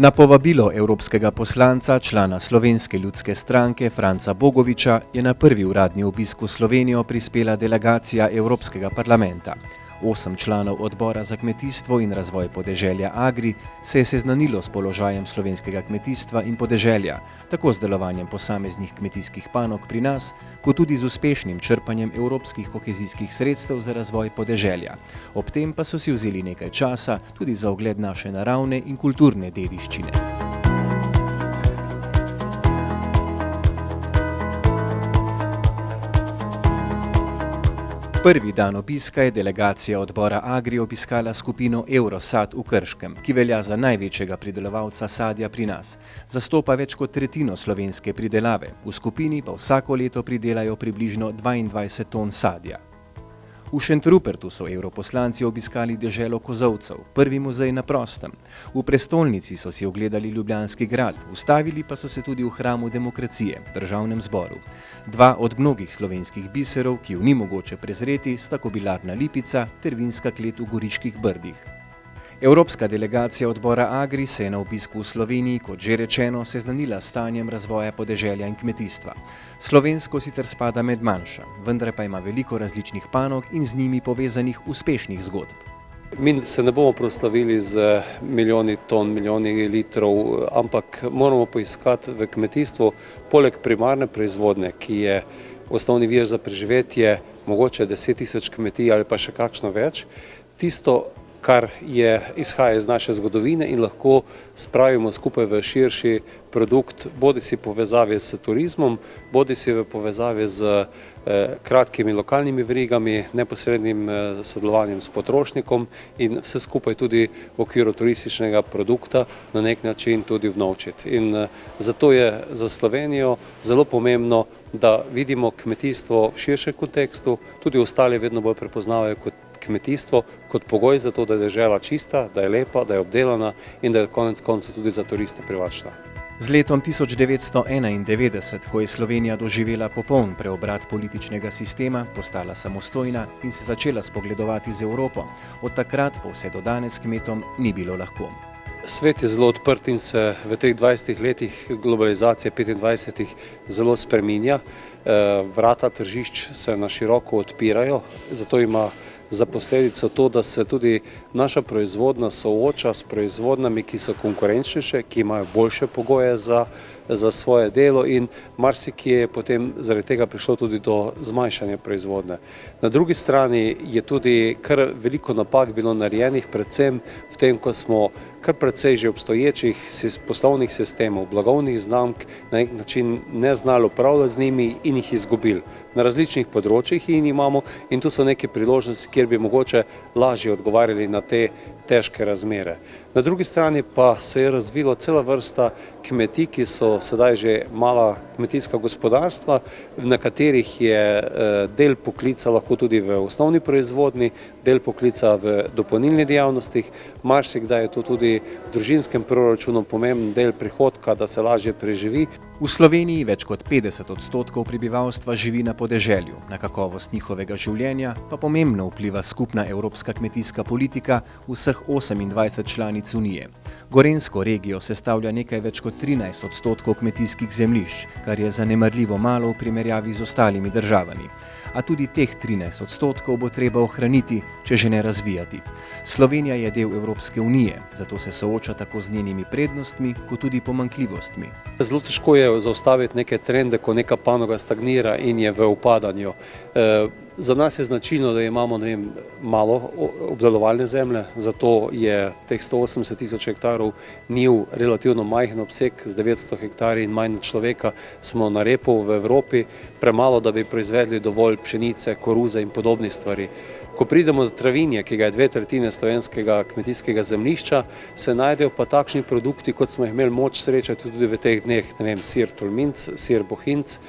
Na povabilo evropskega poslanca, člana Slovenske ljudske stranke Franca Bogoviča, je na prvi uradni obisk v Slovenijo prispela delegacija Evropskega parlamenta. 8 članov odbora za kmetijstvo in razvoj podeželja Agri se je seznanilo s položajem slovenskega kmetijstva in podeželja, tako z delovanjem posameznih kmetijskih panog pri nas, kot tudi z uspešnim črpanjem evropskih kohezijskih sredstev za razvoj podeželja. Ob tem pa so si vzeli nekaj časa tudi za ogled naše naravne in kulturne dediščine. Prvi dan obiska je delegacija odbora Agri obiskala skupino Eurosad v Krškem, ki velja za največjega pridelovalca sadja pri nas. Zastopa več kot tretjino slovenske pridelave, v skupini pa vsako leto pridelajo približno 22 ton sadja. V Šentrupertu so evroposlanci obiskali deželo kozolcev, prvi muzej na prostem. V prestolnici so si ogledali Ljubljanski grad, ustavili pa so se tudi v hramu demokracije, Državnem zboru. 2 od mnogih slovenskih biserov, ki ju ni mogoče prezreti, sta Kobilarna Lipica ter vinska klet v Goriških brdih. Evropska delegacija odbora Agri se je na obisku v Sloveniji, kot že rečeno, seznanila s stanjem razvoja podeželja in kmetijstva. Slovensko sicer spada med manjša, vendar pa ima veliko različnih panog in z njimi povezanih uspešnih zgodb. Mi se ne bomo proslavili z milijoni ton, milijoni litrov, ampak moramo poiskati v kmetijstvu, poleg primarne proizvodnje, ki je osnovni vir za preživetje, mogoče 10 000 kmetij ali pa še kakšno več, tisto, kar izhaja iz naše zgodovine in lahko spravimo skupaj v širši produkt, bodi si povezavi s turizmom, bodi si v povezavi z kratkimi lokalnimi verigami, neposrednim sodelovanjem s potrošnikom in vse skupaj tudi v okviru turističnega produkta na nek način tudi vnovčiti. In zato je za Slovenijo zelo pomembno, da vidimo kmetijstvo v širšem kontekstu, tudi ostali vedno bolj prepoznavajo kot kmetijstvo kot pogoj za to, da je dežela čista, da je lepa, da je obdelana in da je konec koncev tudi za turiste privlačna. Z letom 1991, ko je Slovenija doživela popoln preobrat političnega sistema, postala samostojna in se začela spogledovati z Evropo, od takrat pa vse do danes kmetom ni bilo lahko. Svet je zelo odprt in se v teh 20 letih globalizacije, 25 zelo spreminja. Vrata tržišč se na široko odpirajo, zato ima za posledico to, da se tudi naša proizvodnja sooča s proizvodnjami, ki so konkurenčnejše, ki imajo boljše pogoje za svoje delo in marsikje je potem zaradi tega prišlo tudi do zmanjšanja proizvodnje. Na drugi strani je tudi kar veliko napak bilo narejenih, predvsem v tem, ko smo kar precej že obstoječih poslovnih sistemov, blagovnih znamk na nek način ne znali upravljati z njimi in jih izgubili. Na različnih področjih in imamo in tu so neke priložnosti, kjer bi mogoče lažje odgovarjali na te težke razmere. Na drugi strani pa se je razvilo cela vrsta kmetij, ki so sedaj že mala kmetijska gospodarstva, na katerih je del poklica lahko tudi v osnovni proizvodnji, del poklica v dopolnilnih dejavnostih, marsikdaj je to tudi v družinskem proračunu pomemben del prihodka, da se lažje preživi. V Sloveniji več kot 50% prebivalstva živi na podeželju, na kakovost njihovega življenja pa pomembno vpliva skupna evropska kmetijska politika vseh 28 članic Unije. Gorenjsko regijo sestavlja nekaj več kot 13% kmetijskih zemljišč, kar je zanemarljivo malo v primerjavi z ostalimi državami. A tudi teh 13% bo treba ohraniti, če že ne razvijati. Slovenija je del Evropske unije, zato se sooča tako z njenimi prednostmi, kot tudi pomanjkljivostmi. Zelo težko je zaustaviti neke trende, ko neka panoga stagnira in je v upadanju. Za nas je značilno, da imamo malo obdelovalne zemlje, zato je teh 180 000 hektarov njiv relativno majhen obseg, z 900 hektarji in manj človeka smo na repu v Evropi, premalo, da bi proizvedli dovolj pšenice, koruze in podobnih stvari. Ko pridemo do travinja, ki ga je 2/3 slovenskega kmetijskega zemljišča, se najdejo pa takšni produkti, kot smo jih imeli moč srečati tudi v teh dneh, sir tolminc, sir bohinc,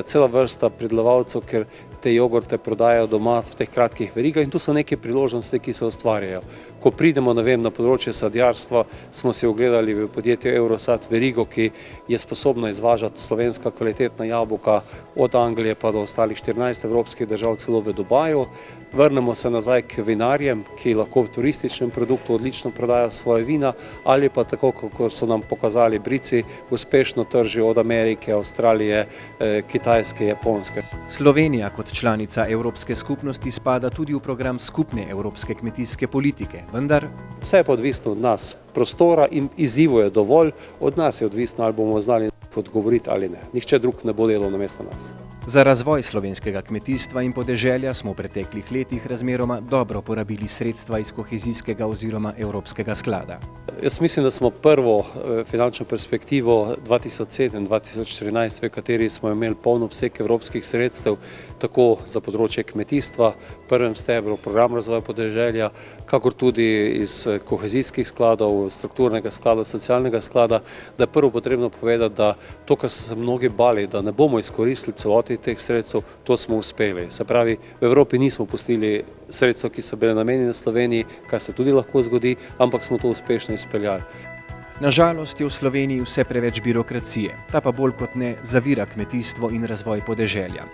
cela vrsta pridelovalcev, ker te jogurte prodajajo doma v teh kratkih verigah in tu so neke priložnosti, ki se ustvarjajo. Ko pridemo, na področje sadjarstva, smo si ogledali v podjetju Eurosad verigo, ki je sposobna izvažati slovenska kvalitetna jabolka od Anglije pa do ostalih 14 evropskih držav, celo v Dubaju. Vrnemo se nazaj k vinarjem, ki lahko v turističnem produktu odlično prodajajo svoje vina, ali pa tako, kot so nam pokazali Brici, uspešno tržijo od Amerike, Avstralije, Kitajske, Japonske. Slovenija kot članica Evropske skupnosti spada tudi v program skupne evropske kmetijske politike, vendar vse je pa odvisno od nas. Prostora in izzivov je dovolj, od nas je odvisno, ali bomo znali odgovoriti ali ne. Nihče drug ne bo delal namesto nas. Za razvoj slovenskega kmetijstva in podeželja smo v preteklih letih razmeroma dobro porabili sredstva iz kohezijskega oziroma evropskega sklada. Jaz mislim, da smo prvo finančno perspektivo 2007-2014, v kateri smo imeli poln obseg evropskih sredstev, tako za področje kmetijstva, prvem stebru, program razvoja podeželja, kakor tudi iz kohezijskih skladov, strukturnega sklada, socialnega sklada, da je prvo potrebno povedati, da to, kar so se mnogi bali, da ne bomo izkoristili celoti teh sredstev, to smo uspeli. Se pravi, v Evropi nismo pustili sredstev, ki so bile namenjene Sloveniji, kar se tudi lahko zgodi, ampak smo to uspešno izpeljali. Nažalost je v Sloveniji vse preveč birokracije, ta pa bolj kot ne zavira kmetijstvo in razvoj podeželja.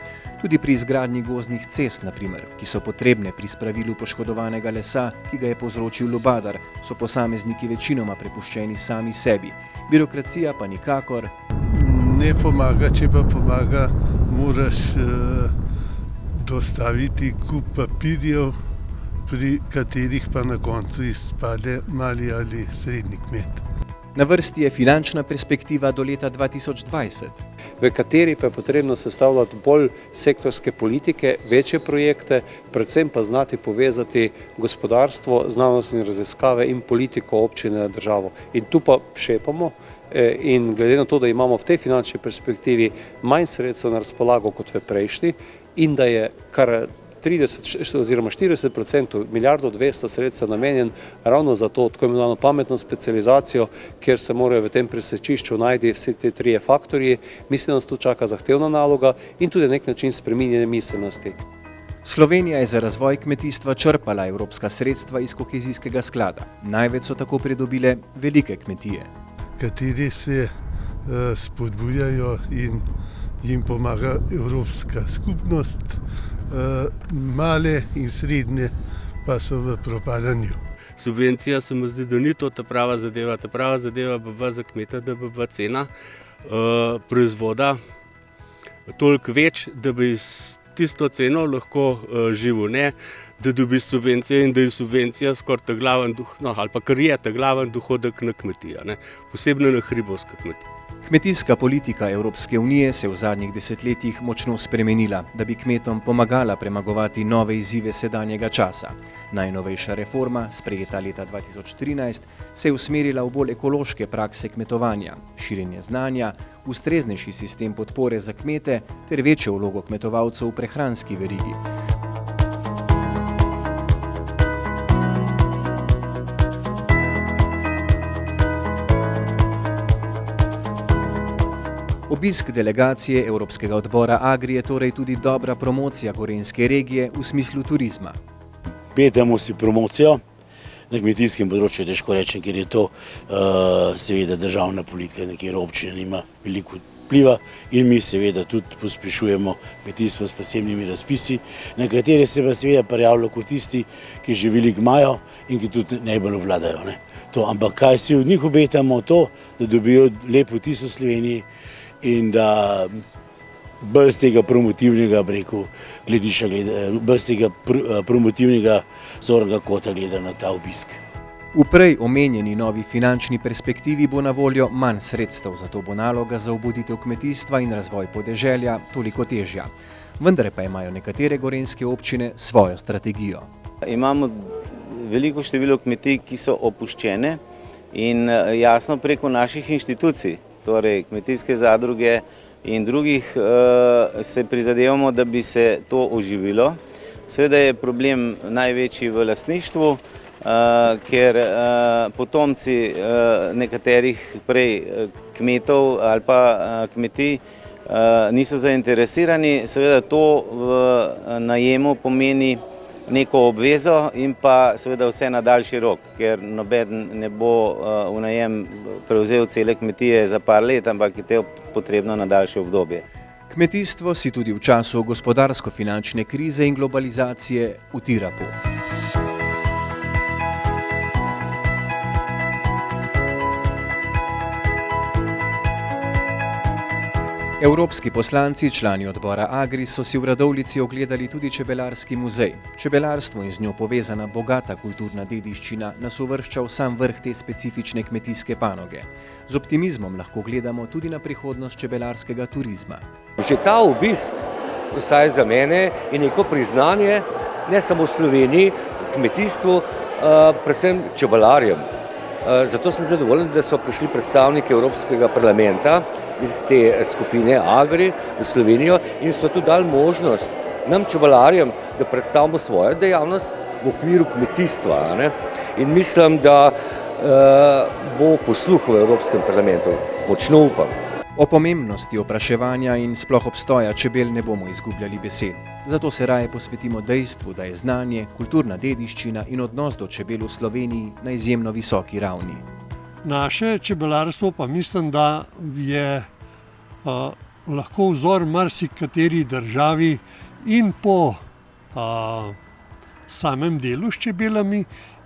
Tudi pri izgradnji gozdnih cest, na primer, ki so potrebne pri spravilu poškodovanega lesa, ki ga je povzročil lubadar, so posamezniki večinoma prepuščeni sami sebi. Birokracija pa nikakor ne pomaga, če pa pomaga, moraš dostaviti kup papirjev, pri katerih pa na koncu izpade mali ali srednji kmet. Na vrsti je finančna perspektiva do leta 2020. V kateri pa je potrebno sestavljati bolj sektorske politike, večje projekte, predvsem pa znati povezati gospodarstvo, znanost in raziskave in politiko občine na državo. In tu pa šepamo in glede na to, da imamo v tej finančni perspektivi manj sredstev na razpolago kot v prejšnji in da je kar 30 oziroma 40%, milijardo 200 sredstev namenjen ravno za to, tako imenovano pametno specializacijo, kjer se morajo v tem presečišču najti vsi te trije faktorji. Mislim, da nas tu čaka zahtevna naloga in tudi nek način spreminjanja miselnosti. Slovenija je za razvoj kmetijstva črpala evropska sredstva iz kohezijskega sklada. Največ so tako pridobile velike kmetije, kateri se spodbujajo in jim pomaga Evropska skupnost, male in srednje pa so v propadanju. Subvencija se mi zdi, da ni to ta prava zadeva. Ta prava zadeva bi bila za kmeta, da bi bila cena proizvoda toliko več, da bi s tisto ceno lahko živel, ne da dobi subvencije in da je subvencija skoraj ta glaven ali pa kar je ta glaven dohodek na kmetija, ne, posebno na hribovska kmetija. Kmetijska politika Evropske unije se je v zadnjih desetletjih močno spremenila, da bi kmetom pomagala premagovati nove izzive sedanjega časa. Najnovejša reforma, sprejeta leta 2013, se je usmerila v bolj ekološke prakse kmetovanja, širjenje znanja, ustreznejši sistem podpore za kmete ter večjo vlogo kmetovalcev v prehranski verigi. Obisk delegacije Evropskega odbora Agri je torej tudi dobra promocija gorenjske regije v smislu turizma. Petamo si promocijo na kmetijskem področju, težko rečem, ker je to seveda državna politika, kjer občina nima veliko vpliva in mi seveda tudi pospešujemo kmetijstvo s posebnimi razpisi, na katere se pa seveda prijavljajo kot tisti, ki že veliko imajo in ki tudi najbolj obvladajo. Ampak kaj si od njih obetamo, to, da dobijo lep vtis v Sloveniji in da bolj z tega promotivnega gledišča, bolj z tega promotivnega zornega kota gleda na ta obisk. V prej omenjeni novi finančni perspektivi bo na voljo manj sredstev, zato bo naloga za obuditev kmetijstva in razvoj podeželja toliko težja. Vendar pa imajo nekatere gorenjske občine svojo strategijo. Imamo veliko število kmetij, ki so opuščene in jasno preko naših inštitucij, torej kmetijske zadruge in drugih, se prizadevamo, da bi se to oživilo. Seveda je problem največji v lastništvu, ker potomci nekaterih prej kmetov ali pa kmetij niso zainteresirani. Seveda to v najemu pomeni neko obvezo in pa seveda vse na daljši rok, ker noben ne bo v najem prevzel cele kmetije za par let, ampak je to potrebno na daljše obdobje. Kmetijstvo si tudi v času gospodarsko-finančne krize in globalizacije utira pot. Evropski poslanci, člani odbora Agri, so si v Radovljici ogledali tudi čebelarski muzej. Čebelarstvo in z njo povezana bogata kulturna dediščina nas uvršča v sam vrh te specifične kmetijske panoge. Z optimizmom lahko gledamo tudi na prihodnost čebelarskega turizma. Že ta obisk, vsaj za mene, je neko priznanje ne samo v Sloveniji, kmetijstvu, predvsem čebelarjem. Zato sem zadovoljen, da so prišli predstavniki Evropskega parlamenta iz te skupine Agri v Slovenijo in so tudi dali možnost nam čebelarjem, da predstavimo svojo dejavnost v okviru kmetijstva. In mislim, da bo posluh v Evropskem parlamentu, močno upam. O pomembnosti opraševanja in sploh obstoja čebel ne bomo izgubljali besed. Zato se raje posvetimo dejstvu, da je znanje, kulturna dediščina in odnos do čebel v Sloveniji na izjemno visoki ravni. Naše čebelarstvo pa mislim, da je lahko vzor marsikateri državi in po samem delu s čebelami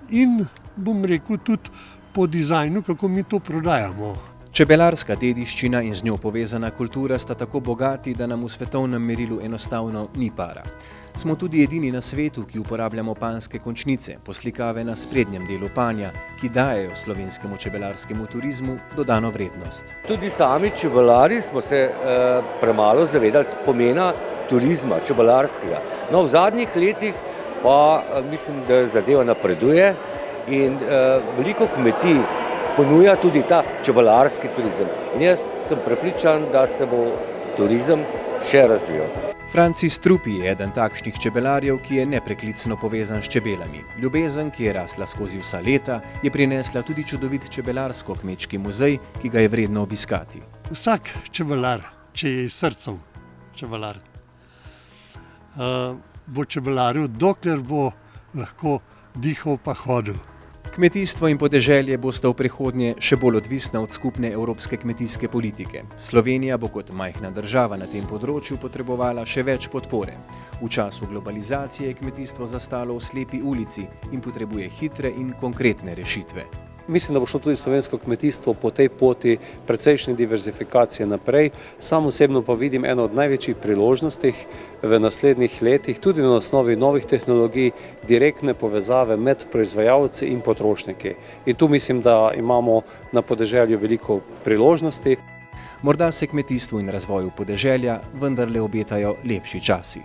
in, bom rekel, tudi po dizajnu, kako mi to prodajamo. Čebelarska dediščina in z njo povezana kultura sta tako bogati, da nam v svetovnem merilu enostavno ni para. Smo tudi edini na svetu, ki uporabljamo panjske končnice, poslikave na sprednjem delu panja, ki dajejo slovenskemu čebelarskemu turizmu dodano vrednost. Tudi sami čebelari smo se premalo zavedali pomena turizma čebelarskega. No, v zadnjih letih pa mislim, da zadeva napreduje in veliko kmetij ponuja tudi ta čebelarski turizem. In jaz sem prepričan, da se bo turizem še razvijal. Francis Trupi je eden takšnih čebelarjev, ki je nepreklicno povezan s čebelami. Ljubezen, ki je rasla skozi vsa leta, je prinesla tudi čudovit čebelarsko-kmečki muzej, ki ga je vredno obiskati. Vsak čebelar, če je srcem čebelar, bo čebelaril, dokler bo lahko dihal pa hodil. Kmetijstvo in podeželje bosta v prihodnje še bolj odvisna od skupne evropske kmetijske politike. Slovenija bo kot majhna država na tem področju potrebovala še več podpore. V času globalizacije je kmetijstvo zastalo v slepi ulici in potrebuje hitre in konkretne rešitve. Mislim, da bo šlo tudi slovensko kmetijstvo po tej poti precejšnje diverzifikacije naprej. Sam osebno pa vidim eno od največjih priložnosti v naslednjih letih, tudi na osnovi novih tehnologij, direktne povezave med proizvajalci in potrošniki. In tu mislim, da imamo na podeželju veliko priložnosti. Morda se kmetijstvu in razvoju podeželja vendarle obetajo lepši časi.